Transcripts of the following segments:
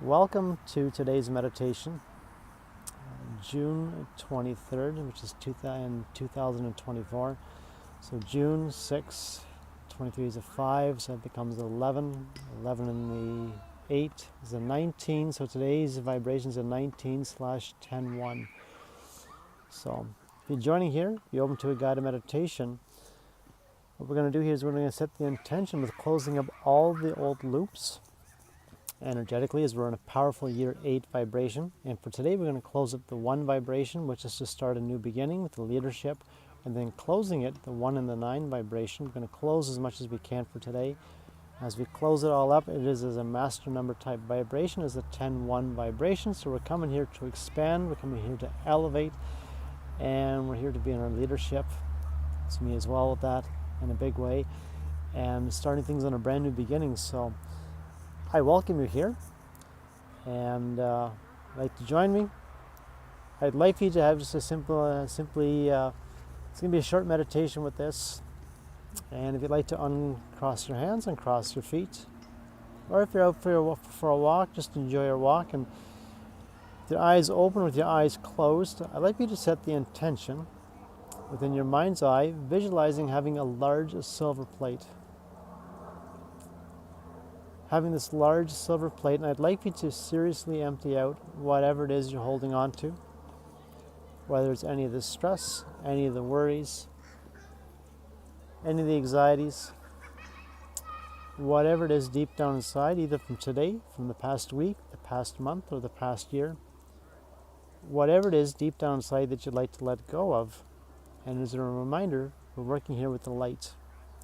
Welcome to today's meditation, June 23rd, which is 2024. So June 6, 23 is a 5, so it becomes 11. 11 and the 8 is a 19, so today's vibration is a 19/10/1. So if you're joining here, you're open to a guided meditation. What we're going to do here is we're going to set the intention with closing up all the old loops energetically, as we're in a powerful year 8 vibration. And for today, we're going to close up the 1 vibration, which is to start a new beginning with the leadership, and then closing it, the 1 and the 9 vibration. We're going to close as much as we can for today. As we close it all up, it is as a master number type vibration, as a 10-1 vibration. So we're coming here to expand, we're coming here to elevate, and we're here to be in our leadership. It's me as well with that in a big way, and starting things on a brand new beginning. So I welcome you here, and like to join me. I'd like you to have just a it's going to be a short meditation with this. And if you'd like to uncross your hands and cross your feet, or if you're out for a walk, just enjoy your walk. And with your eyes open, with your eyes closed, I'd like you to set the intention within your mind's eye, visualizing having a large silver plate. Having this large silver plate, and I'd like you to seriously empty out whatever it is you're holding on to, whether it's any of the stress, any of the worries, any of the anxieties, whatever it is deep down inside, either from today, from the past week, the past month, or the past year, whatever it is deep down inside that you'd like to let go of. And as a reminder, we're working here with the light.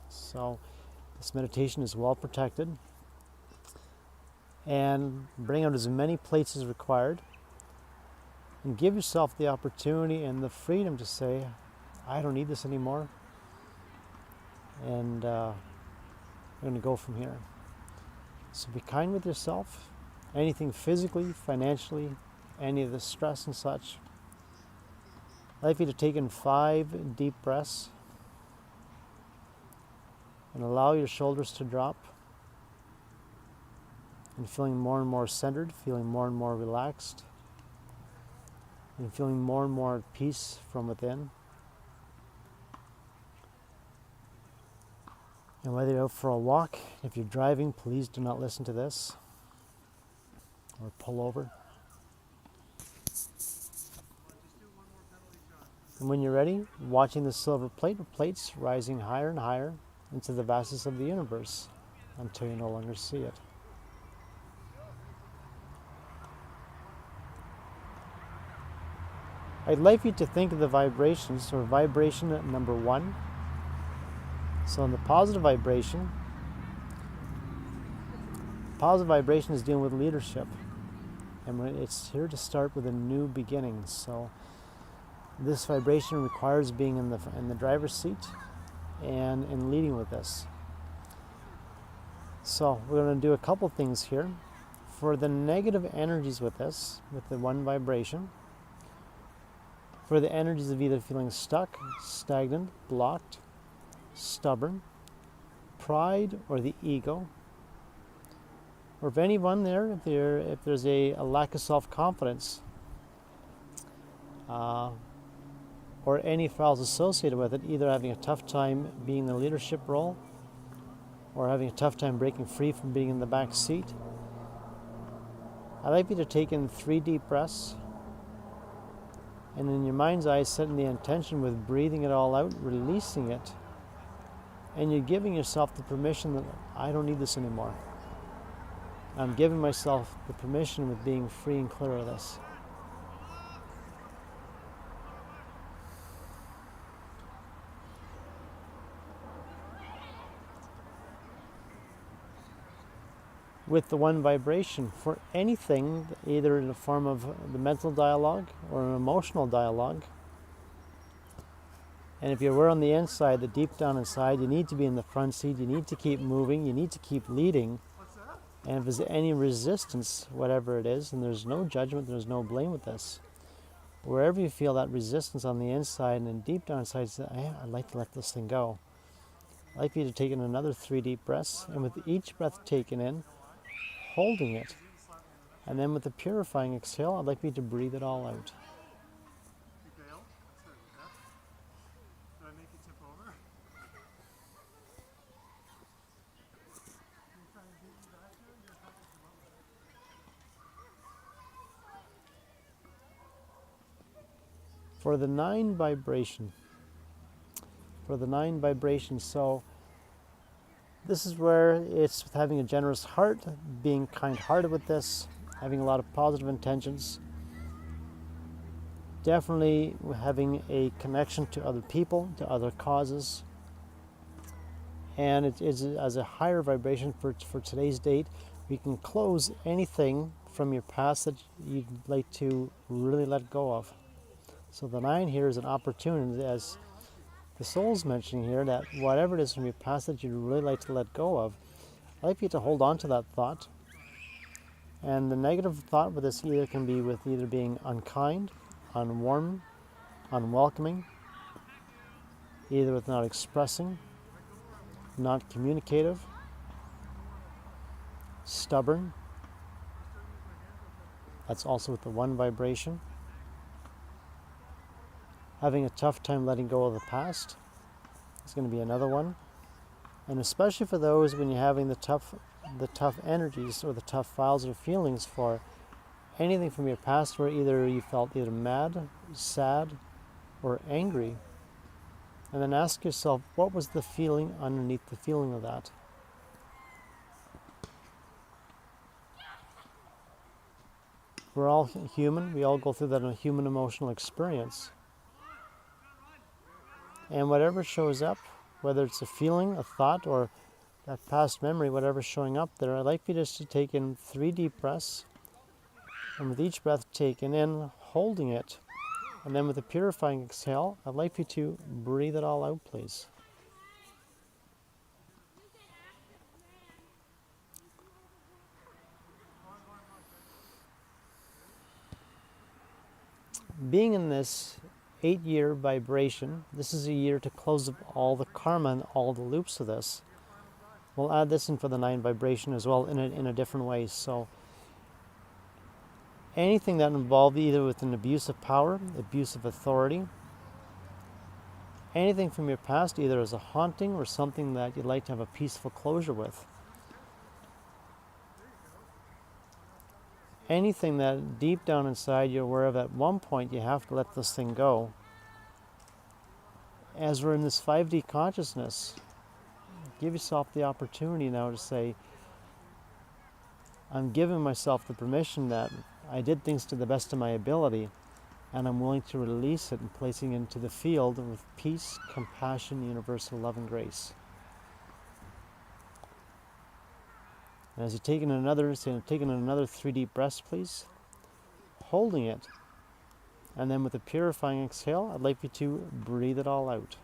So this meditation is well protected. And bring out as many plates as required, and give yourself the opportunity and the freedom to say, I don't need this anymore, and I'm going to go from here. So be kind with yourself. Anything physically, financially, any of the stress and such. I'd like you to take in 5 deep breaths and allow your shoulders to drop. And feeling more and more centered, feeling more and more relaxed, and feeling more and more at peace from within. And whether you're out for a walk, if you're driving, please do not listen to this or pull over. And when you're ready, watching the silver plate or plates rising higher and higher into the vastness of the universe until you no longer see it. I'd like you to think of the vibrations, or vibration number 1. So in the positive vibration is dealing with leadership. And it's here to start with a new beginning. So this vibration requires being in the driver's seat and in leading with this. So we're going to do a couple things here. For the negative energies with this, with the 1 vibration, for the energies of either feeling stuck, stagnant, blocked, stubborn, pride, or the ego, or if anyone there, if there's a lack of self-confidence, or any files associated with it, either having a tough time being in the leadership role, or having a tough time breaking free from being in the back seat, I'd like you to take in 3 deep breaths. And in your mind's eye, setting the intention with breathing it all out, releasing it. And you're giving yourself the permission that I don't need this anymore. I'm giving myself the permission with being free and clear of this. With the 1 vibration, for anything, either in the form of the mental dialogue or an emotional dialogue. And if you're aware on the inside, the deep down inside, you need to be in the front seat, you need to keep moving, you need to keep leading. And if there's any resistance, whatever it is, and there's no judgment, there's no blame with this. Wherever you feel that resistance on the inside and deep down inside, say, I'd like to let this thing go. I'd like you to take in another 3 deep breaths, and with each breath taken in, holding it, And then with the purifying exhale, I'd like you to breathe it all out. For the 9 vibration, so this is where it's with having a generous heart, being kind-hearted with this, having a lot of positive intentions, definitely having a connection to other people, to other causes, and it is as a higher vibration for today's date. We can close anything from your past that you'd like to really let go of. So the 9 here is an opportunity, as the soul's mentioning here, that whatever it is from your past that you'd really like to let go of, I'd like you to hold on to that thought. And the negative thought with this either can be with either being unkind, unwarm, unwelcoming, either with not expressing, not communicative, stubborn. That's also with the 1 vibration. Having a tough time letting go of the past is going to be another one. And especially for those when you're having the tough energies or the tough files or feelings for anything from your past where either you felt either mad, sad, or angry. And then ask yourself, what was the feeling underneath the feeling of that? We're all human. We all go through that in a human emotional experience. And whatever shows up, whether it's a feeling, a thought, or that past memory, whatever's showing up there, I'd like you just to take in 3 deep breaths. And with each breath taken in, holding it, and then with a purifying exhale, I'd like you to breathe it all out, please. Being in this 8-year vibration, this is a year to close up all the karma and all the loops of this. We'll add this in for the 9 vibration as well in a different way. So anything that involved either with an abuse of power, abuse of authority, anything from your past, either as a haunting or something that you'd like to have a peaceful closure with. Anything that deep down inside you're aware of at one point you have to let this thing go. As we're in this 5D consciousness, give yourself the opportunity now to say, I'm giving myself the permission that I did things to the best of my ability, and I'm willing to release it and placing it into the field with peace, compassion, universal love and grace. And as you're taking another 3 deep breaths, please, holding it, and then with a purifying exhale, I'd like you to breathe it all out.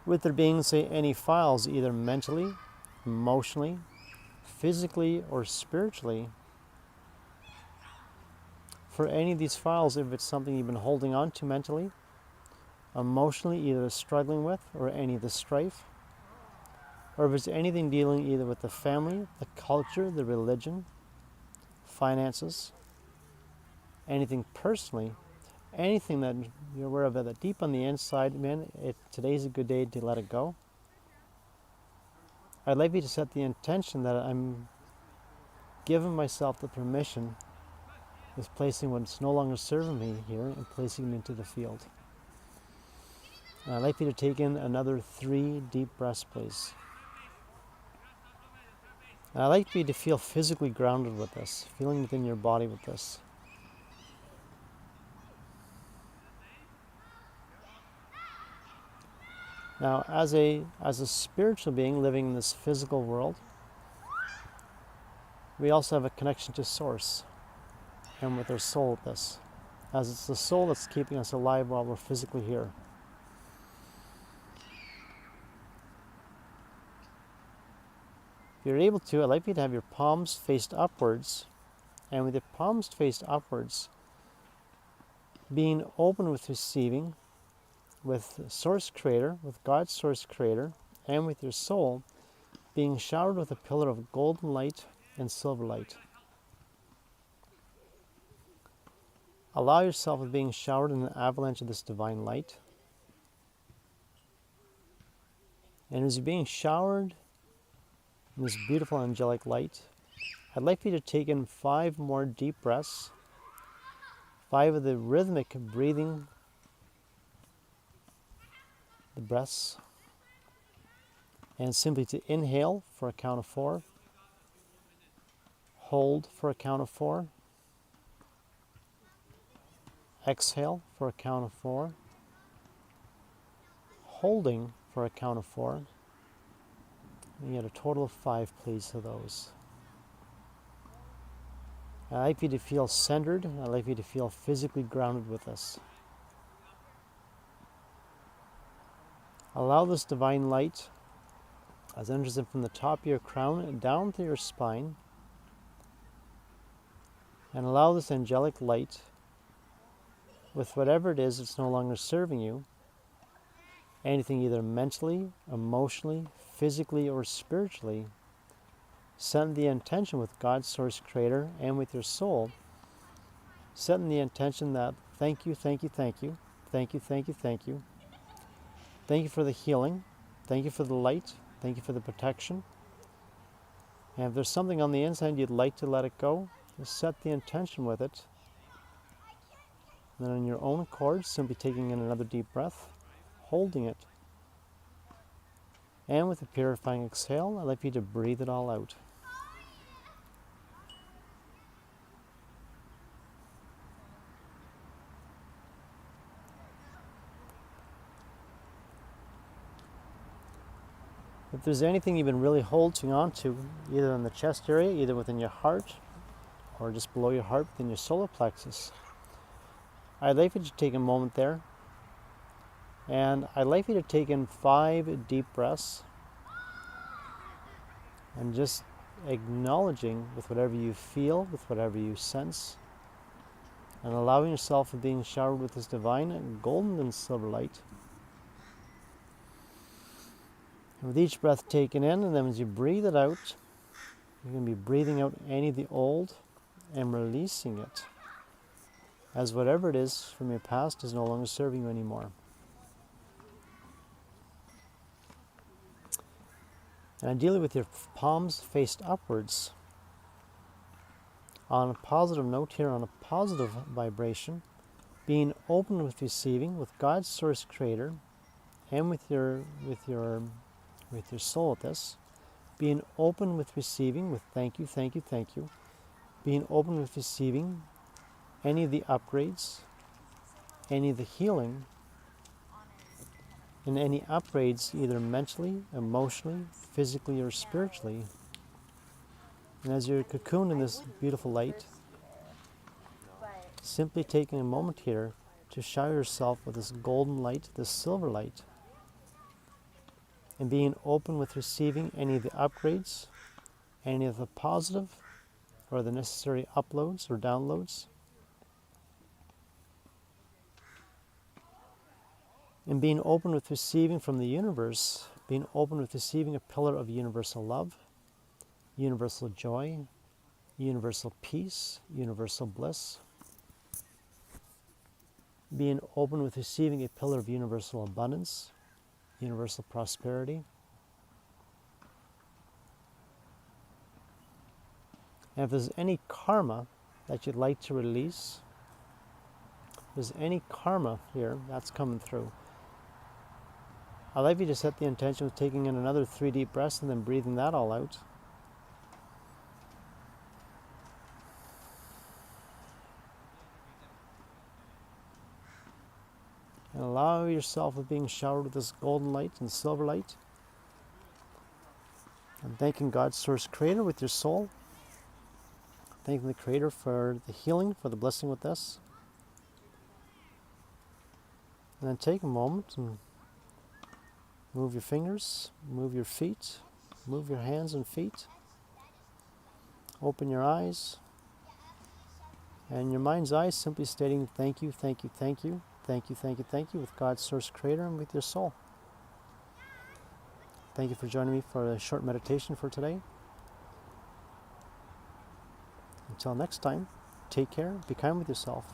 With there being, say, any files, either mentally, emotionally, physically, or spiritually, for any of these files, if it's something you've been holding on to mentally, emotionally, either struggling with, or any of the strife, or if it's anything dealing either with the family, the culture, the religion, finances, anything personally, anything that you're aware of that deep on the inside, man, today's a good day to let it go. I'd like you to set the intention that I'm giving myself the permission with placing what's no longer serving me here and placing it into the field. And I'd like you to take in another 3 deep breaths, please. And I'd like you to feel physically grounded with this, feeling within your body with this. Now, as a spiritual being living in this physical world, we also have a connection to Source and with our soul with this, as it's the soul that's keeping us alive while we're physically here. If you're able to, I'd like you to have your palms faced upwards, and with your palms faced upwards, being open with receiving, with Source Creator, with God's Source Creator, and with your soul, being showered with a pillar of golden light and silver light. Allow yourself of being showered in an avalanche of this divine light. And as you're being showered in this beautiful angelic light, I'd like for you to take in 5 more deep breaths, 5 of the rhythmic breathing, the breaths, and simply to inhale for a count of 4, hold for a count of 4, exhale for a count of 4, holding for a count of 4, and you get a total of 5, please, of those. I'd like you to feel centered, and I'd like you to feel physically grounded with this. Allow this divine light, as it enters in from the top of your crown down to your spine, and allow this angelic light, with whatever it is that's no longer serving you, anything either mentally, emotionally, physically, or spiritually, set the intention with God's Source Creator and with your soul, setting the intention that thank you, thank you, thank you, thank you, thank you, thank you. Thank you for the healing, thank you for the light, thank you for the protection. And if there's something on the inside you'd like to let it go, just set the intention with it. And then on your own accord, simply taking in another deep breath, holding it. And with a purifying exhale, I'd like you to breathe it all out. If there's anything you've been really holding on to, either in the chest area, either within your heart, or just below your heart within your solar plexus, I'd like you to take a moment there, and I'd like you to take in 5 deep breaths, and just acknowledging with whatever you feel, with whatever you sense, and allowing yourself of being showered with this divine golden and silver light. And with each breath taken in, and then as you breathe it out, you're going to be breathing out any of the old and releasing it, as whatever it is from your past is no longer serving you anymore. And ideally with your palms faced upwards, on a positive note here, on a positive vibration, being open with receiving with God's Source Creator and with your soul at this, being open with receiving with thank you, thank you, thank you, being open with receiving any of the upgrades, any of the healing, and any upgrades either mentally, emotionally, physically, or spiritually. And as you're cocooned in this beautiful light, simply taking a moment here to shower yourself with this golden light, this silver light, and being open with receiving any of the upgrades, any of the positive or the necessary uploads or downloads, and being open with receiving from the universe, being open with receiving a pillar of universal love, universal joy, universal peace, universal bliss, being open with receiving a pillar of universal abundance, universal prosperity. And if there's any karma that you'd like to release, if there's any karma here that's coming through, I'd like you to set the intention of taking in another 3 deep breaths and then breathing that all out. And allow yourself of being showered with this golden light and silver light. And thanking God's Source Creator with your soul. Thanking the Creator for the healing, for the blessing with this. And then take a moment and move your fingers, move your feet, move your hands and feet. Open your eyes. And in your mind's eye, simply stating thank you, thank you, thank you. Thank you, thank you, thank you with God's source creator and with your soul. Thank you for joining me for a short meditation for today. Until next time, take care, be kind with yourself.